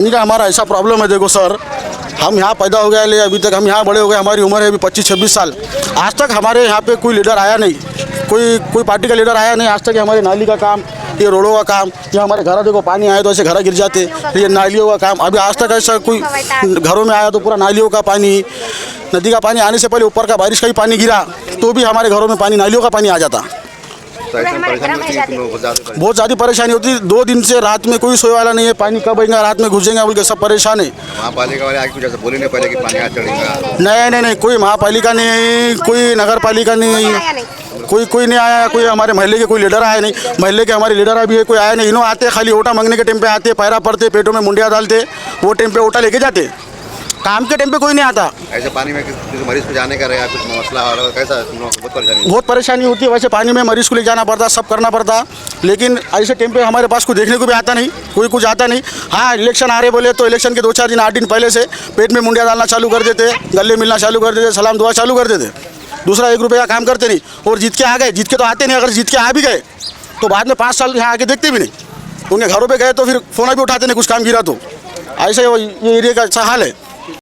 पानी का हमारा ऐसा प्रॉब्लम है। देखो सर, हम यहाँ पैदा हो गए, ले अभी तक हम यहाँ बड़े हो गए, हमारी उम्र है अभी 25-26 साल। आज तक हमारे यहाँ पे कोई लीडर आया नहीं, कोई पार्टी का लीडर आया नहीं आज तक। हमारे नाली का काम, ये रोडों का काम, या हमारे घर देखो पानी आए तो ऐसे घर गिर जाते, ये नालियों का काम अभी आज तक ऐसा कोई घरों में आया तो पूरा नालियों का पानी, नदी का पानी आने से पहले ऊपर का बारिश का ही पानी गिरा तो भी हमारे घरों में पानी, नालियों का पानी आ जाता। बहुत ज़्यादा परेशानी होती है। 2 दिन से रात में कोई सोए वाला नहीं है, पानी कब आएगा, रात में घुसेंगे बोल के सब परेशान है। महापालिका वाले आगे कुछ ऐसा बोले नहीं पहले कि पानी आज चढ़ेगा? नहीं, कोई महापालिका नहीं, कोई नगर पालिका नहीं, कोई नहीं आया। कोई हमारे महल्ले के कोई लीडर आया नहीं, महल्ले के हमारे लीडर अभी कोई आया नहीं। इन्हों आते खाली ओटा मांगने के टाइम पे आते, पैरा पड़ते, पेटों में मुंडिया डालते, वो टाइम पे ओटा लेके जाते, काम के टाइम पे कोई नहीं आता। ऐसे पानी में किसी मरीज को जाने का रहा, कुछ मसला हो रहा है, कैसा बहुत परेशानी होती है। वैसे पानी में मरीज को ले जाना पड़ता, सब करना पड़ता, लेकिन ऐसे टाइम पे हमारे पास कुछ देखने को भी आता नहीं, कोई कुछ आता नहीं। हाँ, इलेक्शन आ रहे बोले तो इलेक्शन के 2-4 दिन 8 दिन पहले से पेट में मुंडिया डालना चालू कर देते, गले मिलना चालू कर देते, सलाम दुआ चालू कर देते। दूसरा 1 रुपये का काम करते नहीं, और जीत के आ गए, जीत के तो आते नहीं, अगर जीत के आ भी गए तो बाद में 5 साल यहाँ आके देखते भी नहीं। उनके घरों पे गए तो फिर फ़ोन भी उठाते नहीं, कुछ काम गिरा तो। ऐसे ये एरिया का अच्छा हाल है।